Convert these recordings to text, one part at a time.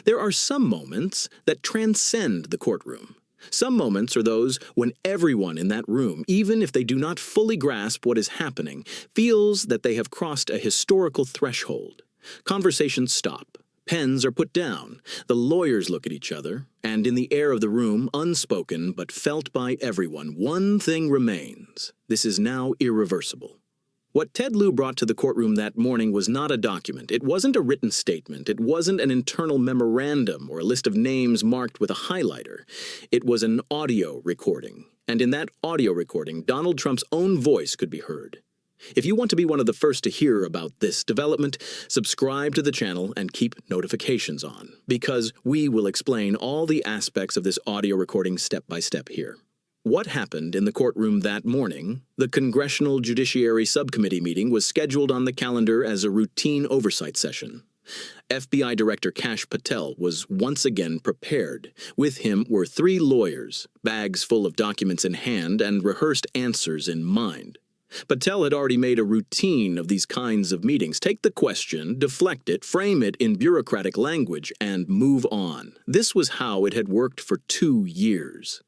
There are some moments that transcend the courtroom. Some moments are those when everyone in that room, even if they do not fully grasp what is happening, feels that they have crossed a historical threshold. Conversations stop. Pens are put down. The lawyers look at each other, and in the air of the room, unspoken but felt by everyone, one thing remains. This is now irreversible. What Ted Lieu brought to the courtroom that morning was not a document. It wasn't a written statement. It wasn't an internal memorandum or a list of names marked with a highlighter. It was an audio recording. And in that audio recording, Donald Trump's own voice could be heard. If you want to be one of the first to hear about this development, subscribe to the channel and keep notifications on, because we will explain all the aspects of this audio recording step by step here. What happened in the courtroom that morning? The Congressional Judiciary Subcommittee meeting was scheduled on the calendar as a routine oversight session. FBI Director Cash Patel was once again prepared. With him were 3 lawyers, bags full of documents in hand and rehearsed answers in mind. Patel had already made a routine of these kinds of meetings. Take the question, deflect it, frame it in bureaucratic language, and move on. This was how it had worked for 2 years.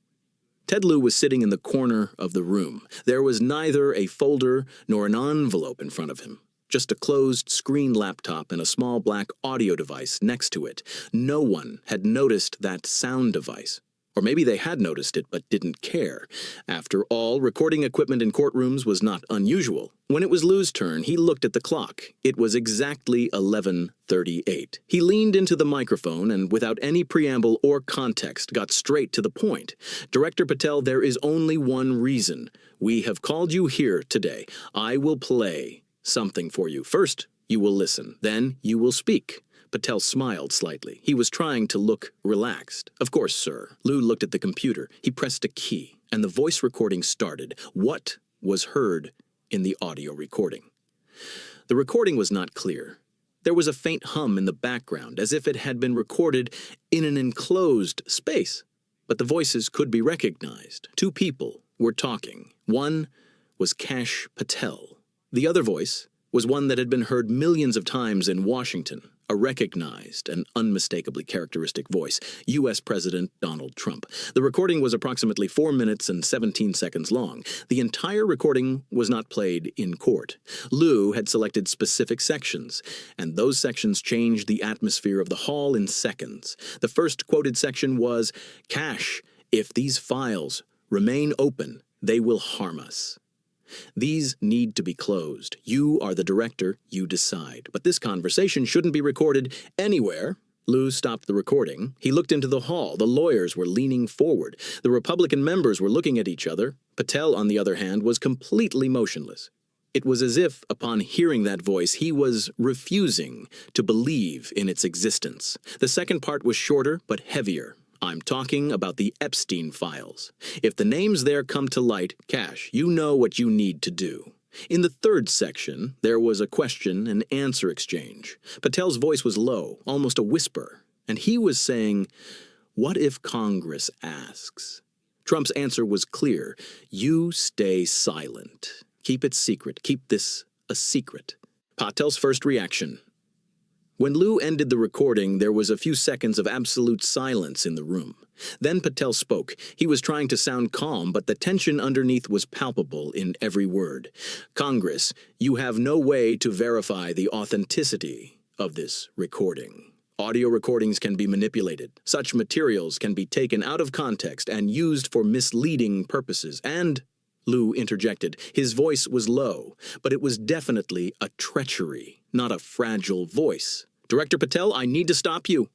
Ted Lieu was sitting in the corner of the room. There was neither a folder nor an envelope in front of him, just a closed-screen laptop and a small black audio device next to it. No one had noticed that sound device. Or maybe they had noticed it but didn't care. After all, recording equipment in courtrooms was not unusual. When it was Lieu's turn, he looked at the clock. It was exactly 11:38. He leaned into the microphone and, without any preamble or context, got straight to the point. Director Patel, there is only one reason. We have called you here today. I will play something for you. First, you will listen. Then you will speak. Patel smiled slightly. He was trying to look relaxed. Of course, sir. Lieu looked at the computer. He pressed a key, and the voice recording started. What was heard in the audio recording? The recording was not clear. There was a faint hum in the background, as if it had been recorded in an enclosed space. But the voices could be recognized. 2 people were talking. One was Kash Patel. The other voice was one that had been heard millions of times in Washington, a recognized and unmistakably characteristic voice, U.S. President Donald Trump. The recording was approximately 4 minutes and 17 seconds long. The entire recording was not played in court. Lieu had selected specific sections, and those sections changed the atmosphere of the hall in seconds. The first quoted section was, "Kash, if these files remain open, they will harm us. These need to be closed. You are the director, you decide. But this conversation shouldn't be recorded anywhere." Lieu stopped the recording. He looked into the hall. The lawyers were leaning forward. The Republican members were looking at each other. Patel, on the other hand, was completely motionless. It was as if, upon hearing that voice, he was refusing to believe in its existence. The second part was shorter but heavier. "I'm talking about the Epstein files. If the names there come to light, Kash, you know what you need to do." In the third section, there was a question and answer exchange. Patel's voice was low, almost a whisper, and he was saying, "What if Congress asks?" Trump's answer was clear. "You stay silent. Keep it secret. Keep this a secret." Patel's first reaction. When Lieu ended the recording, there was a few seconds of absolute silence in the room. Then Patel spoke. He was trying to sound calm, but the tension underneath was palpable in every word. "Congress, you have no way to verify the authenticity of this recording. Audio recordings can be manipulated. Such materials can be taken out of context and used for misleading purposes. And," Lieu interjected, his voice was low, but it was definitely a treachery, not a fragile voice. "Director Patel, I need to stop you."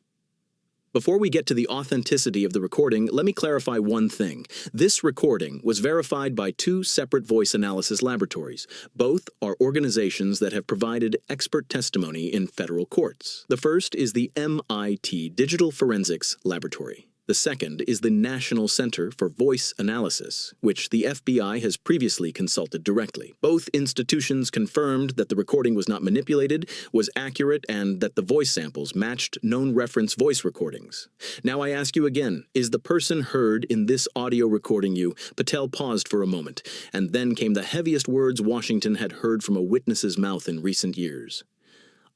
Before we get to the authenticity of the recording, let me clarify one thing. This recording was verified by 2 separate voice analysis laboratories. Both are organizations that have provided expert testimony in federal courts. The first is the MIT Digital Forensics Laboratory. The second is the National Center for Voice Analysis, which the FBI has previously consulted directly. Both institutions confirmed that the recording was not manipulated, was accurate, and that the voice samples matched known reference voice recordings. Now I ask you again, is the person heard in this audio recording you? Patel paused for a moment, and then came the heaviest words Washington had heard from a witness's mouth in recent years.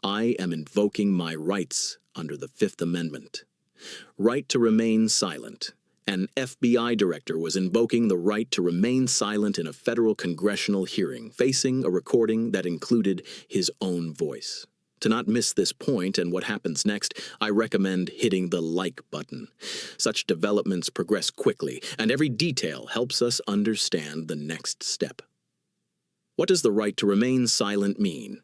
"I am invoking my rights under the Fifth Amendment. Right to remain silent. An FBI director was invoking the right to remain silent in a federal congressional hearing, facing a recording that included his own voice. To not miss this point and what happens next, I recommend hitting the like button. Such developments progress quickly, and every detail helps us understand the next step. What does the right to remain silent mean?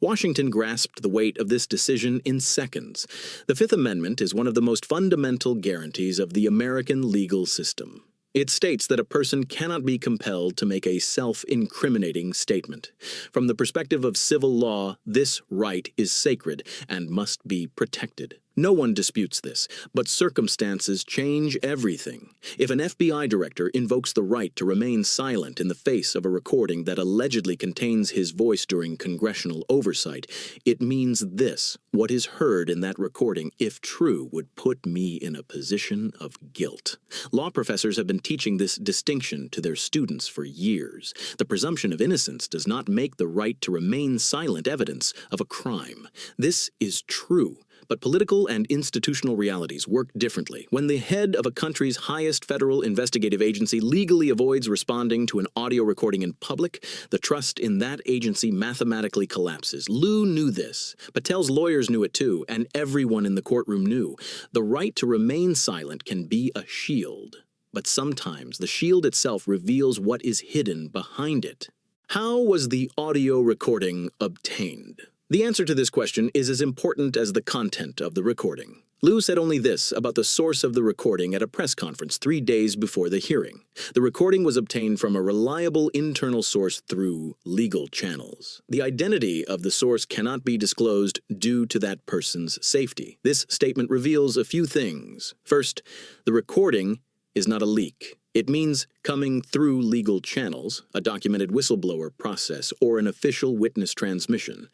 Washington grasped the weight of this decision in seconds. The Fifth Amendment is one of the most fundamental guarantees of the American legal system. It states that a person cannot be compelled to make a self-incriminating statement. From the perspective of civil law, this right is sacred and must be protected. No one disputes this, but circumstances change everything. If an FBI director invokes the right to remain silent in the face of a recording that allegedly contains his voice during congressional oversight, it means this: what is heard in that recording, if true, would put me in a position of guilt. Law professors have been teaching this distinction to their students for years. The presumption of innocence does not make the right to remain silent evidence of a crime. This is true. But political and institutional realities work differently. When the head of a country's highest federal investigative agency legally avoids responding to an audio recording in public, the trust in that agency mathematically collapses. Lieu knew this. Patel's lawyers knew it too, and everyone in the courtroom knew. The right to remain silent can be a shield, but sometimes the shield itself reveals what is hidden behind it. How was the audio recording obtained? The answer to this question is as important as the content of the recording. Lieu said only this about the source of the recording at a press conference 3 days before the hearing. The recording was obtained from a reliable internal source through legal channels. The identity of the source cannot be disclosed due to that person's safety. This statement reveals a few things. First, the recording is not a leak. It means coming through legal channels, a documented whistleblower process, or an official witness transmission.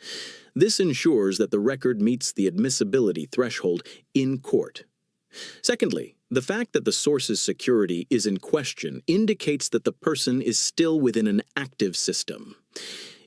This ensures that the record meets the admissibility threshold in court. Secondly, the fact that the source's security is in question indicates that the person is still within an active system.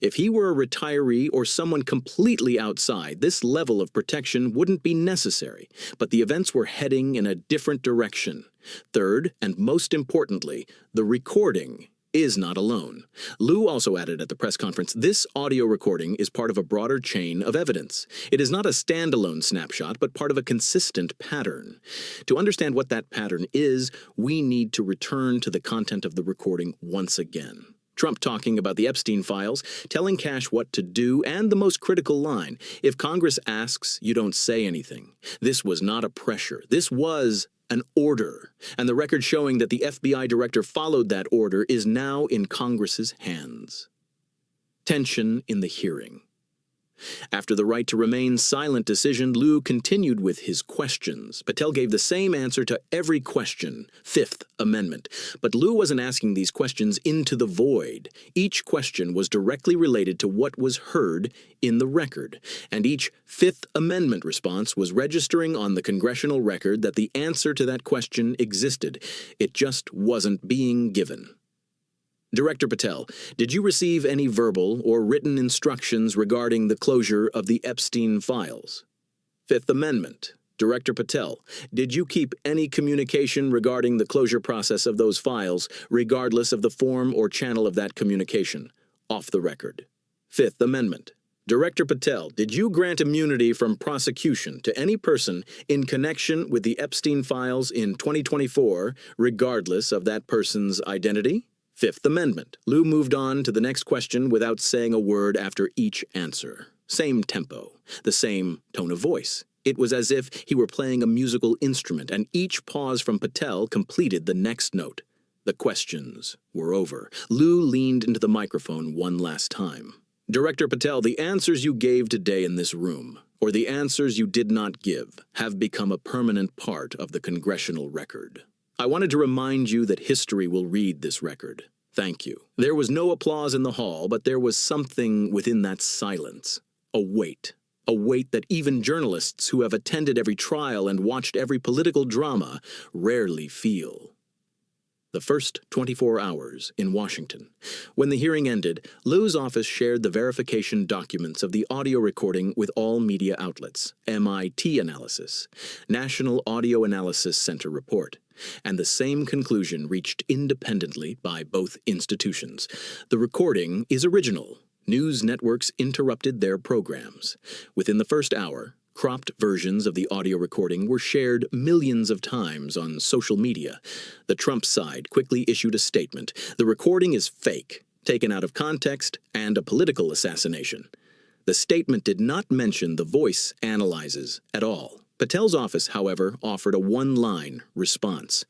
If he were a retiree or someone completely outside, this level of protection wouldn't be necessary, but the events were heading in a different direction. Third, and most importantly, the recording is not alone. Lieu also added at the press conference, this audio recording is part of a broader chain of evidence. It is not a standalone snapshot, but part of a consistent pattern. To understand what that pattern is, we need to return to the content of the recording once again. Trump talking about the Epstein files, telling Kash what to do, and the most critical line, if Congress asks, you don't say anything. This was not a pressure. This was an order. And the record showing that the FBI director followed that order is now in Congress's hands. Tension in the hearing. After the right to remain silent decision, Lieu continued with his questions. Patel gave the same answer to every question, Fifth Amendment. But Lieu wasn't asking these questions into the void. Each question was directly related to what was heard in the record, and each Fifth Amendment response was registering on the congressional record that the answer to that question existed. It just wasn't being given. Director Patel, did you receive any verbal or written instructions regarding the closure of the Epstein files? Fifth Amendment. Director Patel, did you keep any communication regarding the closure process of those files, regardless of the form or channel of that communication? Off the record. Fifth Amendment. Director Patel, did you grant immunity from prosecution to any person in connection with the Epstein files in 2024, regardless of that person's identity? Fifth Amendment. Lieu moved on to the next question without saying a word after each answer. Same tempo, the same tone of voice. It was as if he were playing a musical instrument, and each pause from Patel completed the next note. The questions were over. Lieu leaned into the microphone one last time. Director Patel, the answers you gave today in this room, or the answers you did not give, have become a permanent part of the congressional record. I wanted to remind you that history will read this record. Thank you. There was no applause in the hall, but there was something within that silence. A weight that even journalists who have attended every trial and watched every political drama rarely feel. the first 24 hours in Washington. When the hearing ended, Lieu's office shared the verification documents of the audio recording with all media outlets, MIT analysis, National Audio Analysis Center report, and the same conclusion reached independently by both institutions. The recording is original. News networks interrupted their programs. Within the first hour, cropped versions of the audio recording were shared millions of times on social media. The Trump side quickly issued a statement. The recording is fake, taken out of context, and a political assassination. The statement did not mention the voice analyzes at all. Patel's office, however, offered a one-line response.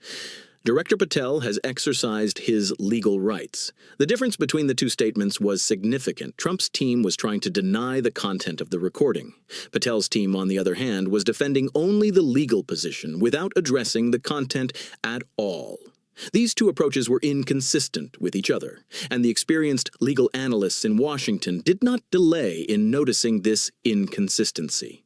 Director Patel has exercised his legal rights. The difference between the two statements was significant. Trump's team was trying to deny the content of the recording. Patel's team, on the other hand, was defending only the legal position without addressing the content at all. These two approaches were inconsistent with each other, and the experienced legal analysts in Washington did not delay in noticing this inconsistency.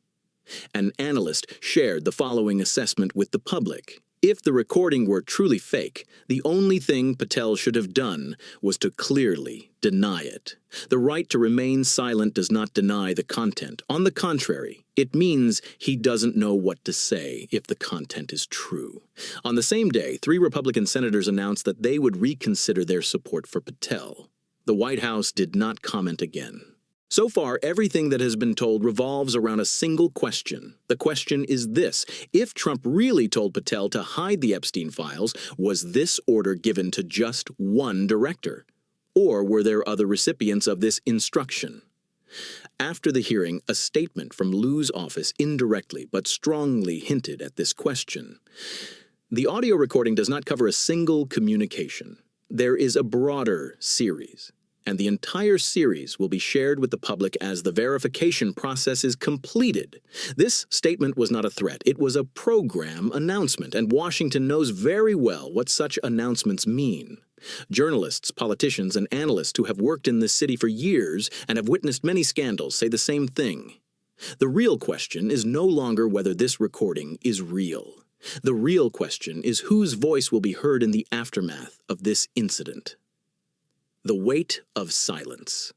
An analyst shared the following assessment with the public. If the recording were truly fake, the only thing Patel should have done was to clearly deny it. The right to remain silent does not deny the content. On the contrary, it means he doesn't know what to say if the content is true. On the same day, 3 Republican senators announced that they would reconsider their support for Patel. The White House did not comment again. So far, everything that has been told revolves around a single question. The question is this: if Trump really told Patel to hide the Epstein files, was this order given to just one director? Or were there other recipients of this instruction? After the hearing, a statement from Lieu's office indirectly but strongly hinted at this question. The audio recording does not cover a single communication. There is a broader series, and the entire series will be shared with the public as the verification process is completed. This statement was not a threat. It was a program announcement, and Washington knows very well what such announcements mean. Journalists, politicians, and analysts who have worked in this city for years and have witnessed many scandals say the same thing. The real question is no longer whether this recording is real. The real question is whose voice will be heard in the aftermath of this incident. The weight of silence.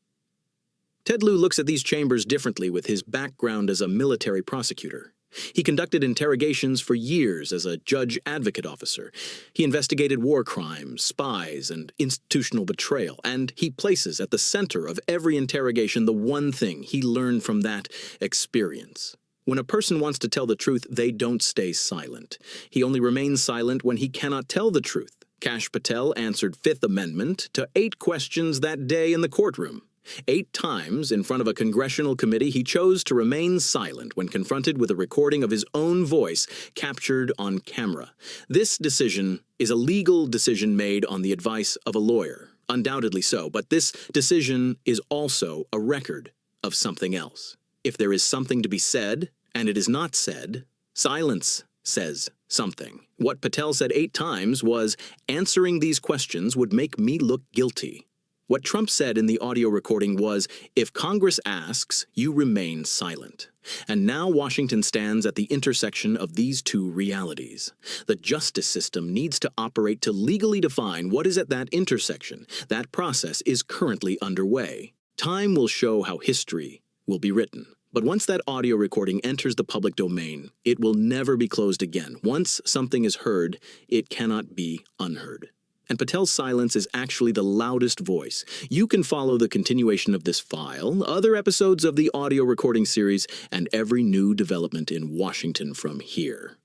Ted Lieu looks at these chambers differently with his background as a military prosecutor. He conducted interrogations for years as a judge-advocate officer. He investigated war crimes, spies, and institutional betrayal, and he places at the center of every interrogation the one thing he learned from that experience. When a person wants to tell the truth, they don't stay silent. He only remains silent when he cannot tell the truth. Kash Patel answered Fifth Amendment to 8 questions that day in the courtroom. 8 times in front of a congressional committee, he chose to remain silent when confronted with a recording of his own voice captured on camera. This decision is a legal decision made on the advice of a lawyer, undoubtedly so, but this decision is also a record of something else. If there is something to be said, and it is not said, silence says something. What Patel said 8 times was, answering these questions would make me look guilty. What Trump said in the audio recording was, if Congress asks, you remain silent. And now Washington stands at the intersection of these two realities. The justice system needs to operate to legally define what is at that intersection. That process is currently underway. Time will show how history will be written. But once that audio recording enters the public domain, it will never be closed again. Once something is heard, it cannot be unheard. And Patel's silence is actually the loudest voice. You can follow the continuation of this file, other episodes of the audio recording series, and every new development in Washington from here.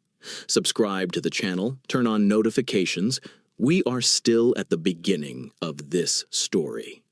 Subscribe to the channel, turn on notifications. We are still at the beginning of this story.